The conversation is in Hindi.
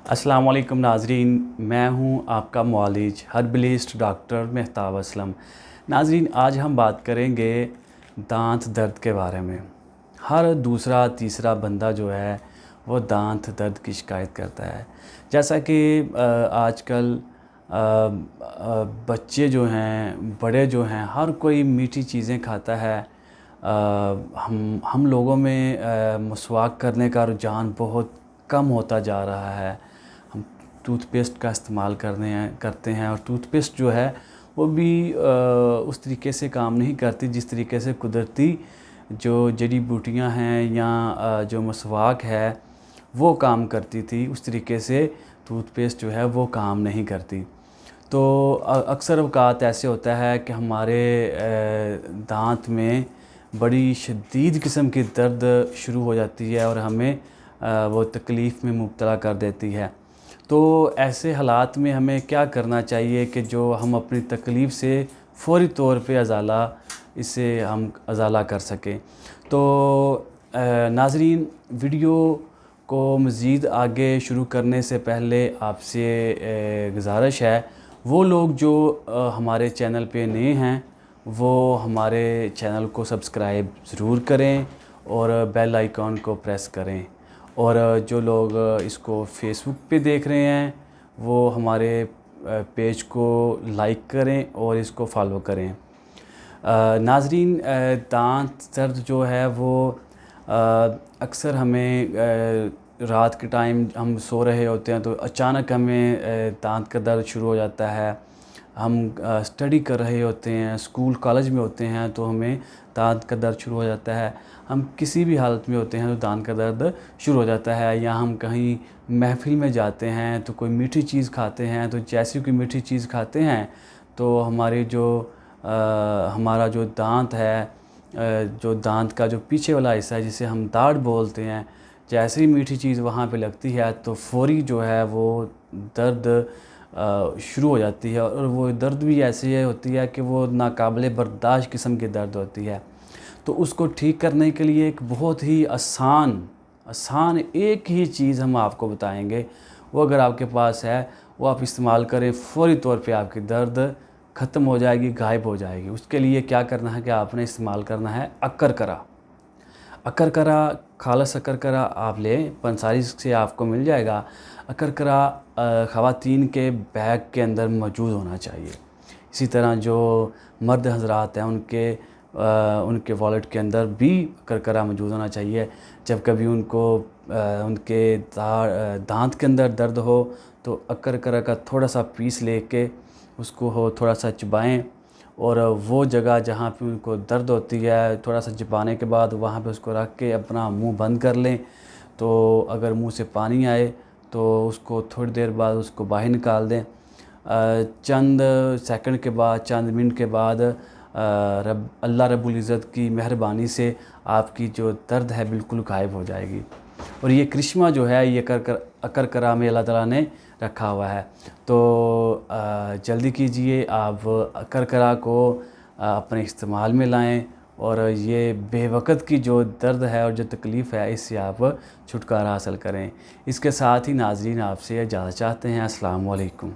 अस्सलाम वालेकुम नाज़रीन, मैं हूं आपका मुआलिज हर्बलिस्ट डॉक्टर मेहताब असलम। नाज़रीन, आज हम बात करेंगे दांत दर्द के बारे में। हर दूसरा तीसरा बंदा जो है वो दांत दर्द की शिकायत करता है। जैसा कि आजकल बच्चे जो हैं, बड़े जो हैं, हर कोई मीठी चीज़ें खाता है। हम लोगों में मसवाक करने का रुझान बहुत कम होता जा रहा है। हम टूथपेस्ट का इस्तेमाल करते हैं और टूथपेस्ट जो है वो भी उस तरीके से काम नहीं करती जिस तरीके से कुदरती जो जड़ी बूटियां हैं या जो मसवाक है वो काम करती थी। उस तरीके से टूथपेस्ट जो है वो काम नहीं करती। तो अक्सर अवकात ऐसे होता है कि हमारे दांत में बड़ी शदीद किस्म की दर्द शुरू हो जाती है और हमें वो तकलीफ़ में मुब्तला कर देती है। तो ऐसे हालात में हमें क्या करना चाहिए कि जो हम अपनी तकलीफ़ से फ़ौरी तौर पे इससे हम अज़ाला कर सकें। तो नाज़रीन, वीडियो को मज़ीद आगे शुरू करने से पहले आपसे गुज़ारिश है, वो लोग जो हमारे चैनल पे नए हैं वो हमारे चैनल को सब्सक्राइब ज़रूर करें और बेल आइकॉन को प्रेस करें। और जो लोग इसको फेसबुक पे देख रहे हैं वो हमारे पेज को लाइक करें और इसको फॉलो करें। नाज़रीन, दांत दर्द जो है वो अक्सर हमें रात के टाइम हम सो रहे होते हैं तो अचानक हमें दांत का दर्द शुरू हो जाता है। हम स्टडी कर रहे होते हैं, स्कूल कॉलेज में होते हैं तो हमें दांत का दर्द शुरू हो जाता है। हम किसी भी हालत में होते हैं तो दांत का दर्द शुरू हो जाता है। या हम कहीं महफ़िल में जाते हैं तो कोई मीठी चीज़ खाते हैं, तो जैसी कोई मीठी चीज़ खाते हैं तो हमारा जो दांत है, जो दांत का जो पीछे वाला हिस्सा है जिसे हम दाढ़ बोलते हैं, जैसे ही मीठी चीज़ वहाँ पे लगती है तो फ़ौरी जो है वो दर्द शुरू हो जाती है। और वो दर्द भी ऐसी होती है कि वो नाकाबिले बर्दाश्त किस्म की दर्द होती है। तो उसको ठीक करने के लिए एक बहुत ही आसान एक ही चीज़ हम आपको बताएंगे। वो अगर आपके पास है वो आप इस्तेमाल करें, फ़ौरी तौर पे आपकी दर्द ख़त्म हो जाएगी, गायब हो जाएगी। उसके लिए क्या करना है कि आपने इस्तेमाल करना है अकरकरा, खालस अकरकरा आप लें, पंसारी से आपको मिल जाएगा। अकरकरा ख़वातीन के बैग के अंदर मौजूद होना चाहिए। इसी तरह जो मर्द हज़रात हैं उनके वॉलेट के अंदर भी अकरकरा मौजूद होना चाहिए। जब कभी उनके दांत के अंदर दर्द हो तो अकरकरा का थोड़ा सा पीस लेके उसको थोड़ा सा चबाएं और वो जगह जहाँ पे उनको दर्द होती है थोड़ा सा चबाने के बाद वहाँ पे उसको रख के अपना मुंह बंद कर लें। तो अगर मुंह से पानी आए तो उसको थोड़ी देर बाद उसको बाहर निकाल दें। चंद सेकंड के बाद, चंद मिनट के बाद अल्लाह रब्बुल इज़्ज़त की मेहरबानी से आपकी जो दर्द है बिल्कुल गायब हो जाएगी। और ये करिश्मा जो है ये अकरकरा में अल्लाह ताला ने रखा हुआ है। तो जल्दी कीजिए, आप अकरकरा को अपने इस्तेमाल में लाएं और ये बेवक़्त की जो दर्द है और जो तकलीफ़ है इससे आप छुटकारा हासिल करें। इसके साथ ही नाज़रीन आपसे इजाज़त चाहते हैं। अस्सलाम वालेकुम।